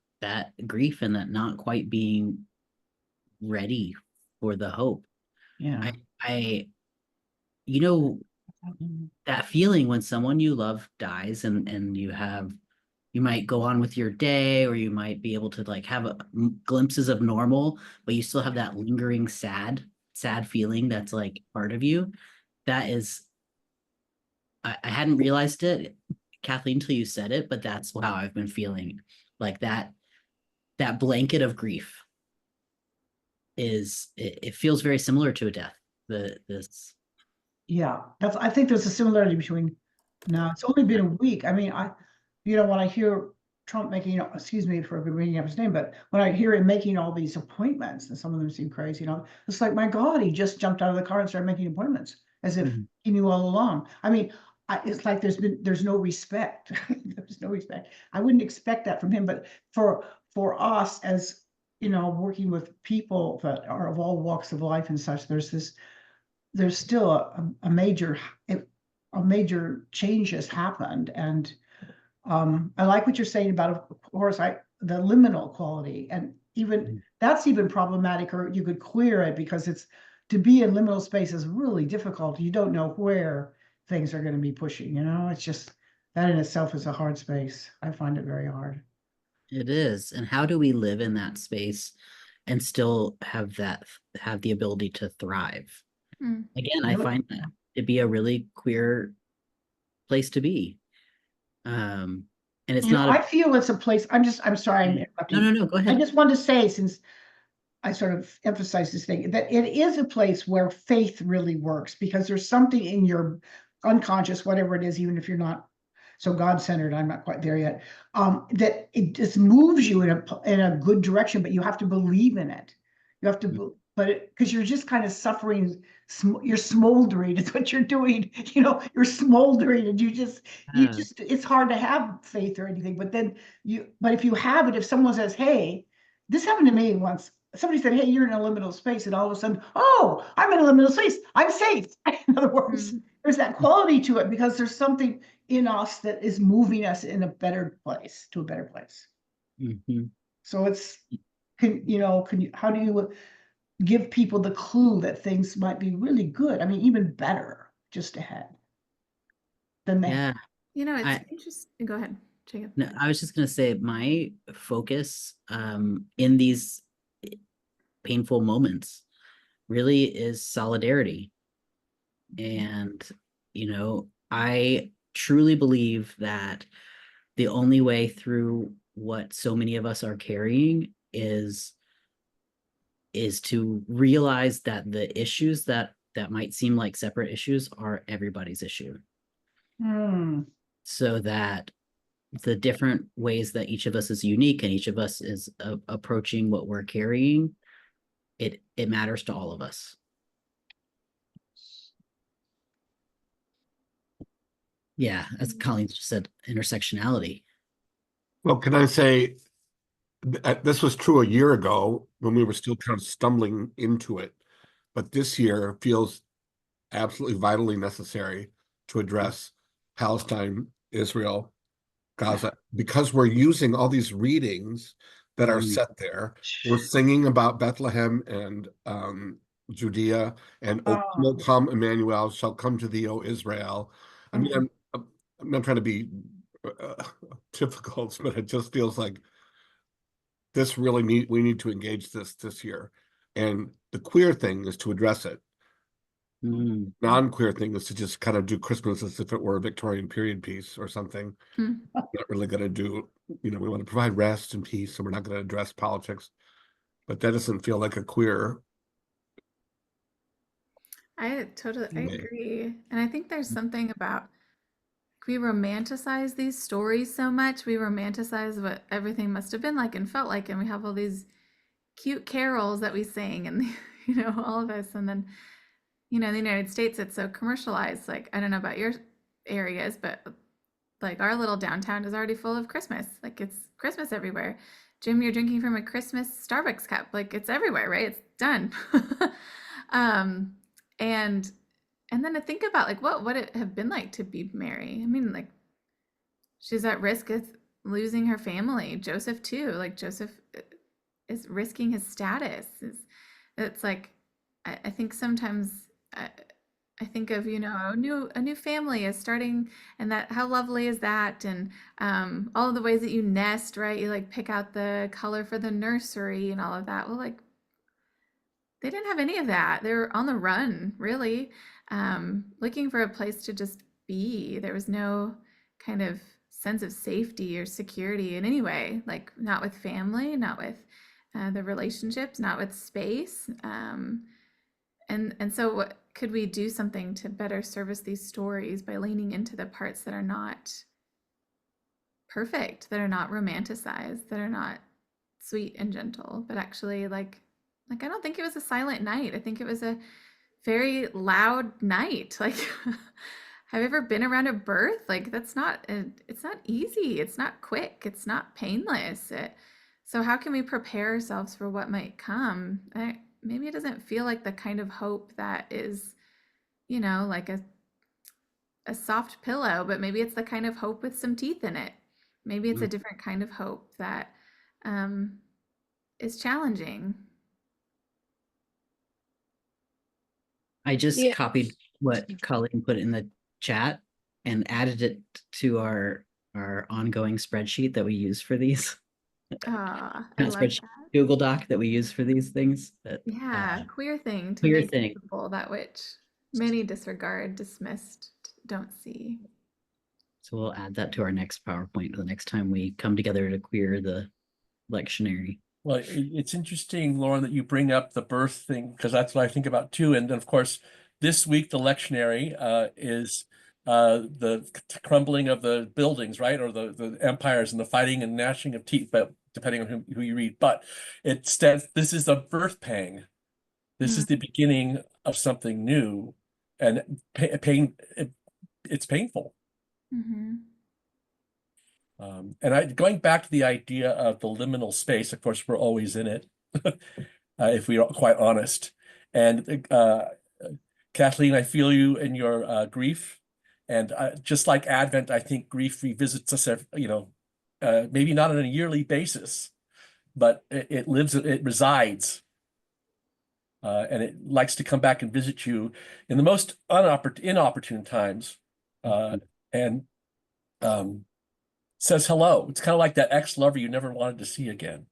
grief and that not quite being ready for the hope. Yeah. I you know, that feeling when someone you love dies and you might go on with your day, or you might be able to like have glimpses of normal, but you still have that lingering sad feeling that's like part of you. That is, I hadn't realized it, Kathleen, until you said it, but that's how I've been feeling. Like that blanket of grief it feels very similar to a death. Yeah, I think there's a similarity between, now it's only been a week. I mean, you know, when I hear Trump making, excuse me for bringing up his name, but when I hear him making all these appointments, and some of them seem crazy, you know, it's like, my God, he just jumped out of the car and started making appointments as if he knew all along. I mean, it's like there's no respect. There's no respect. I wouldn't expect that from him, but for us, as you know, working with people that are of all walks of life and such, there's still a major change has happened. And I like what you're saying about, of course, the liminal quality, and even that's even problematic, or you could queer it, because it's, to be in liminal space is really difficult. You don't know where things are going to be pushing, you know. It's just, that in itself is a hard space. I find it very hard. It is. And how do we live in that space and still have the ability to thrive? Again, I find that to be a really queer place to be. And it's not I feel it's a place, I'm sorry, I'm interrupting. No, go ahead. I just want to say, since I sort of emphasize this thing, that it is a place where faith really works, because there's something in your unconscious, whatever it is, even if you're not so God-centered, I'm not quite there yet, that it just moves you in a good direction, but you have to believe in it. You have to, because you're just kind of suffering, you're smoldering, is what you're doing. You know, you're smoldering, and you just, it's hard to have faith or anything, but then but if you have it, if someone says, hey, this happened to me once. Somebody said, hey, you're in a liminal space, and all of a sudden, oh, I'm in a liminal space, I'm safe. In other words, there's that quality to it, because there's something in us that is moving us in a better place, to a better place. So it's, how do you give people the clue that things might be really good? I mean, even better, just ahead than they have. You know, it's interesting. Go ahead, Jacob. No, I was just gonna say my focus in these painful moments really is solidarity. And, you know, I truly believe that the only way through what so many of us are carrying is to realize that the issues that might seem like separate issues are everybody's issue. So that the different ways that each of us is unique and each of us is approaching what we're carrying, it matters to all of us. Yeah, as Colleen just said, intersectionality. Well, can I say, this was true a year ago when we were still kind of stumbling into it, but this year feels absolutely vitally necessary to address Palestine, Israel, Gaza, because we're using all these readings that are set there. We're singing about Bethlehem and Judea, and will come Emmanuel, shall come to thee, O Israel. I mean, I'm not trying to be difficult, but it just feels like this really we need to engage this year, and the queer thing is to address it. Mm. non-queer thing is to just kind of do Christmas as if it were a Victorian period piece or something. Hmm. Not really going to do, we want to provide rest and peace, so we're not going to address politics. But that doesn't feel like a queer. I totally I way. agree. And I think there's something about we romanticize these stories so much. We romanticize what everything must have been like and felt like, and we have all these cute carols that we sing and all of us. And then in the United States it's so commercialized. Like, I don't know about your areas, but like our little downtown is already full of Christmas. Like, it's Christmas everywhere. Jim, you're drinking from a Christmas Starbucks cup. Like, it's everywhere, right? It's done. um and then to think about like what would it have been like to be Mary. I mean, like, she's at risk of losing her family. Joseph too. Like, Joseph is risking his status. It's like I think sometimes I think of a new family is starting, and that how lovely is that, and all of the ways that you nest, right? You like pick out the color for the nursery and all of that. Well, like, they didn't have any of that. They were on the run, really, looking for a place to just be. There was no kind of sense of safety or security in any way, like not with family, not with the relationships, not with space. And so what could we do something to better service these stories by leaning into the parts that are not perfect, that are not romanticized, that are not sweet and gentle, but actually like I don't think it was a silent night. I think it was a very loud night. Like, have you ever been around a birth? Like, it's not easy. It's not quick. It's not painless. So how can we prepare ourselves for what might come? Maybe it doesn't feel like the kind of hope that is, like a soft pillow, but maybe it's the kind of hope with some teeth in it. Maybe it's a different kind of hope that is challenging. I just Yeah. copied what Colleen put in the chat and added it to our ongoing spreadsheet that we use for these. I Not love spreadsheet, that. Google Doc that we use for these things. But, Yeah, queer thing to queer make thing. visible that which many disregard, dismissed, don't see. So we'll add that to our next PowerPoint the next time we come together to queer the lectionary. Well, it's interesting, Lauren, that you bring up the birth thing, because that's what I think about too. And then, of course, this week the lectionary is the crumbling of the buildings, right, or the empires and the fighting and gnashing of teeth, but depending on who you read. But it stands. This is the birth pang. This is the beginning of something new, and pain. It's painful. Mm-hmm. And going back to the idea of the liminal space, of course, we're always in it, if we are quite honest. And Kathleen, I feel you in your grief. And just like Advent, I think grief revisits us, maybe not on a yearly basis, but it resides. And it likes to come back and visit you in the most inopportune times. And says hello. It's kind of like that ex-lover you never wanted to see again.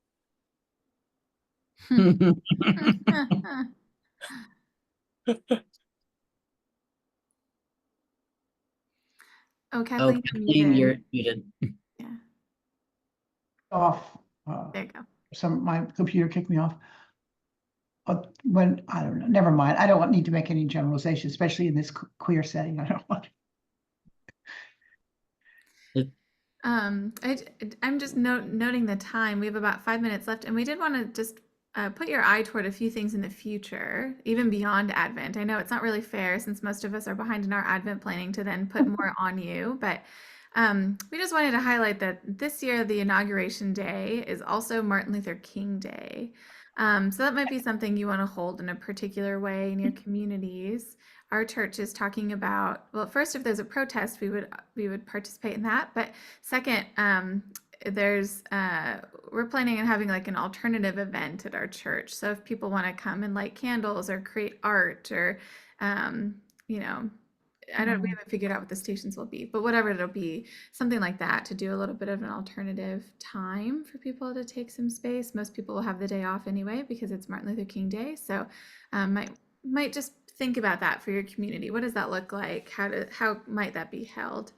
Oh, Kathleen, Kathleen, you're muted. Yeah, Off. there you go. My computer kicked me off. When I don't know, never mind. I don't need to make any generalizations, especially in this queer setting. I don't want. I'm just noting the time. We have about 5 minutes left, and we did want to just put your eye toward a few things in the future, even beyond Advent. I know it's not really fair since most of us are behind in our Advent planning to then put more on you, but we just wanted to highlight that this year the inauguration day is also Martin Luther King Day. So that might be something you want to hold in a particular way in your communities. Our church is talking about, well, first, if there's a protest, we would participate in that. But second, we're planning on having like an alternative event at our church. So if people want to come and light candles or create art or, we haven't figured out what the stations will be, but whatever it'll be, something like that, to do a little bit of an alternative time for people to take some space. Most people will have the day off anyway because it's Martin Luther King Day. So might just think about that for your community. What does that look like? How might that be held?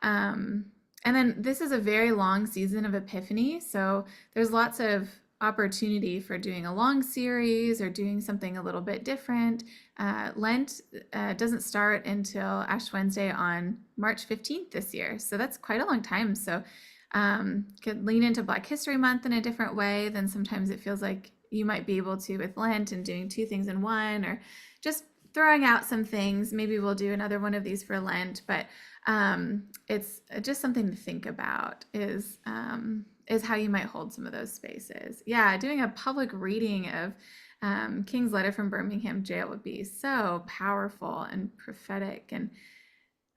And then this is a very long season of Epiphany, so there's lots of opportunity for doing a long series or doing something a little bit different. Lent doesn't start until Ash Wednesday on March 15th this year, so that's quite a long time. So could lean into Black History Month in a different way than sometimes it feels like you might be able to with Lent, and doing two things in one, or just throwing out some things. Maybe we'll do another one of these for Lent, but it's just something to think about is how you might hold some of those spaces. Yeah, doing a public reading of King's letter from Birmingham jail would be so powerful and prophetic. And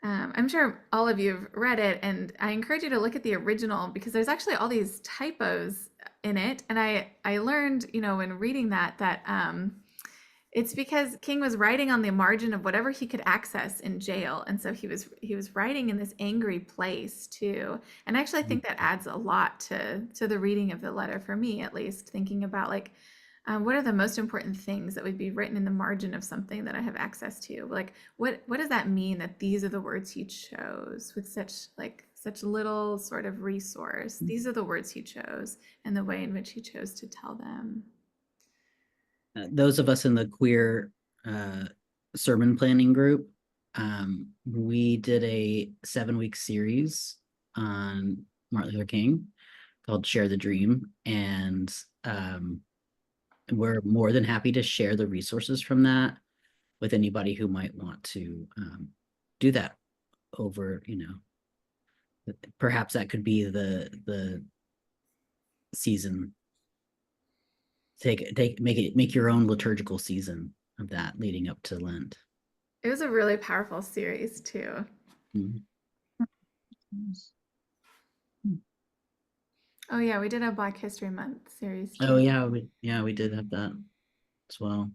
I'm sure all of you have read it, and I encourage you to look at the original, because there's actually all these typos in it. And I learned, when reading that it's because King was writing on the margin of whatever he could access in jail. And so he was writing in this angry place too. And I actually think that adds a lot to the reading of the letter, for me at least, thinking about like, what are the most important things that would be written in the margin of something that I have access to? Like, what does that mean that these are the words he chose with such little sort of resource? These are the words he chose, and the way in which he chose to tell them. Those of us in the queer sermon planning group, we did a 7-week series on Martin Luther King called Share the Dream. And we're more than happy to share the resources from that with anybody who might want to do that over, perhaps that could be the season. Make your own liturgical season of that leading up to Lent. It was a really powerful series too. Mm-hmm. Oh yeah, we did a Black History Month series too. Oh yeah, we did have that as well.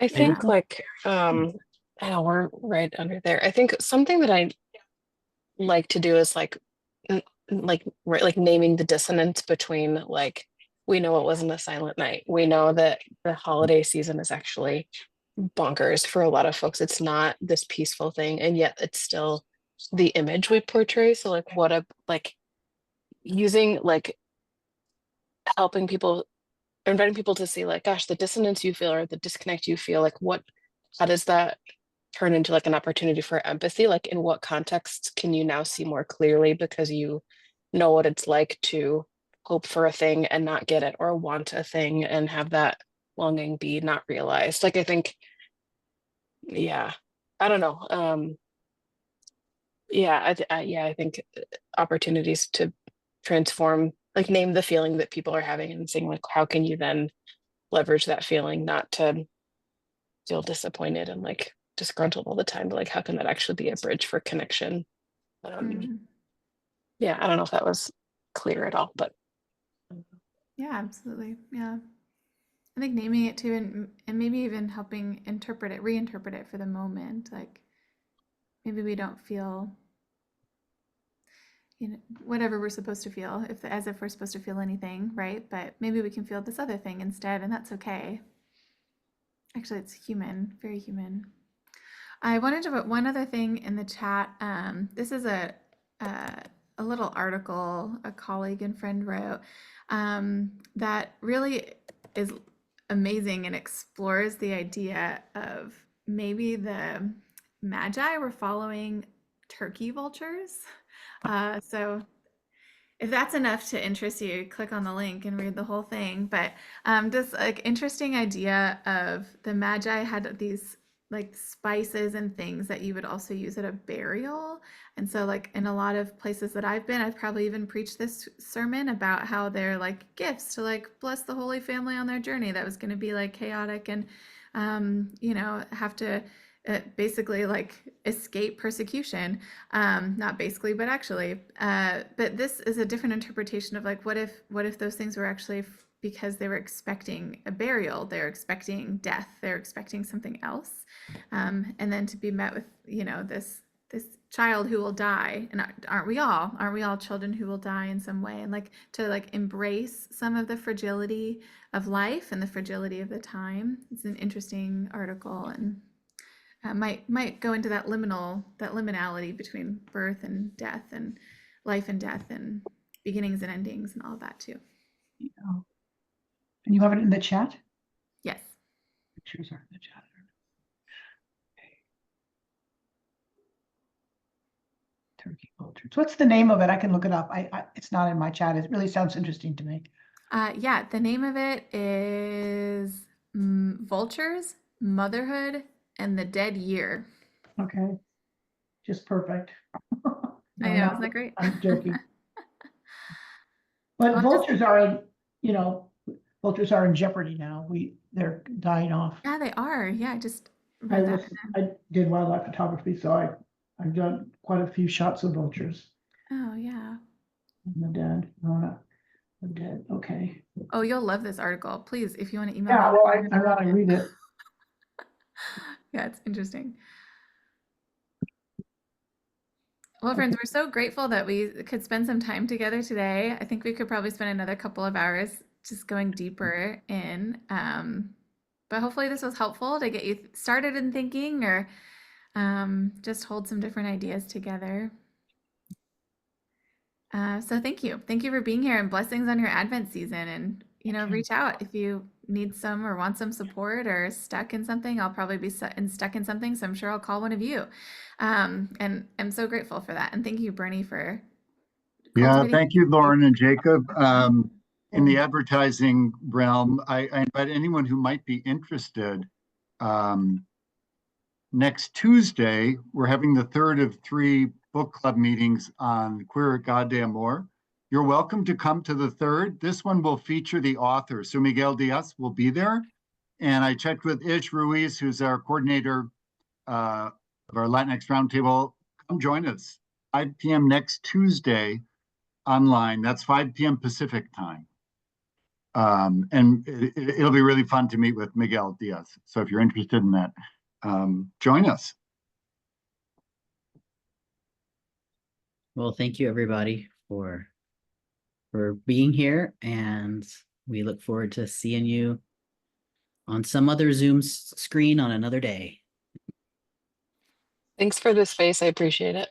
I think we're right under there. I think something that I like to do is like naming the dissonance between, like, we know it wasn't a silent night. We know that the holiday season is actually bonkers for a lot of folks. It's not this peaceful thing, and yet it's still the image we portray. So using helping people, inviting people to see, like, gosh, the dissonance you feel or the disconnect you feel, like how does that turn into like an opportunity for empathy? Like, in what contexts can you now see more clearly because you know what it's like to hope for a thing and not get it, or want a thing and have that longing be not realized? Like, I think, I don't know. I think opportunities to transform, like, name the feeling that people are having and saying, like, how can you then leverage that feeling not to feel disappointed and like disgruntled all the time, but like, how can that actually be a bridge for connection? I don't know if that was clear at all, but yeah, absolutely. Yeah, I think naming it too, and maybe even helping reinterpret it for the moment. Like, maybe we don't feel whatever we're supposed to feel, as if we're supposed to feel anything, right? But maybe we can feel this other thing instead, and that's okay. Actually, it's human, very human. I wanted to put one other thing in the chat. This is a little article a colleague and friend wrote that really is amazing and explores the idea of maybe the Magi were following turkey vultures. So if that's enough to interest you, click on the link and read the whole thing. But this like interesting idea of the Magi had these like spices and things that you would also use at a burial. And so like in a lot of places that I've been, I've probably even preached this sermon about how they're like gifts to like bless the Holy Family on their journey that was going to be like chaotic and have to basically like escape persecution. Not basically, but actually. But this is a different interpretation of like, what if those things were actually because they were expecting a burial, they're expecting death, they're expecting something else, and then to be met with this child who will die, and aren't we all? Aren't we all children who will die in some way? And like to like embrace some of the fragility of life and the fragility of the time. It's an interesting article, and might go into that liminality between birth and death, and life and death, and beginnings and endings, and all of that too. Yeah. And you have it in the chat? Yes. Pictures are in the chat. Turkey vultures. What's the name of it? I can look it up. It's not in my chat. It really sounds interesting to me. Yeah, the name of it is Vultures, Motherhood, and the Dead Year. Okay. Just perfect. I know, isn't that great? I'm joking. But I'll vultures are in, you know, vultures are in jeopardy now. They're dying off. Yeah, they are. Yeah, I just I read that. did wildlife photography, so I've done quite a few shots of vultures. Oh, yeah. And the dead. No, not the dead. Okay. Oh, you'll love this article. Please, if you want to email Yeah, me. well, I want to read it. Yeah, it's interesting. Well, friends, we're so grateful that we could spend some time together today. I think we could probably spend another couple of hours just going deeper in. But hopefully this was helpful to get you started in thinking, or just hold some different ideas together. So thank you. Thank you for being here, and blessings on your Advent season. And, reach out if you need some or want some support or stuck in something. I'll probably be stuck in something, so I'm sure I'll call one of you. And I'm so grateful for that. And thank you, Bernie, for cultivating. Thank you, Lauren and Jacob. In the advertising realm, I invite anyone who might be interested. Next Tuesday, we're having the third of 3 book club meetings on Queer God de Amor. You're welcome to come to the third. This one will feature the author, so Miguel Diaz will be there. And I checked with Ish Ruiz, who's our coordinator of our Latinx Roundtable. Come join us, 5 p.m. next Tuesday online. That's 5 p.m. Pacific time. And it'll be really fun to meet with Miguel Diaz. So if you're interested in that, join us. Well, thank you everybody for being here, and we look forward to seeing you on some other Zoom screen on another day. Thanks for the space. I appreciate it.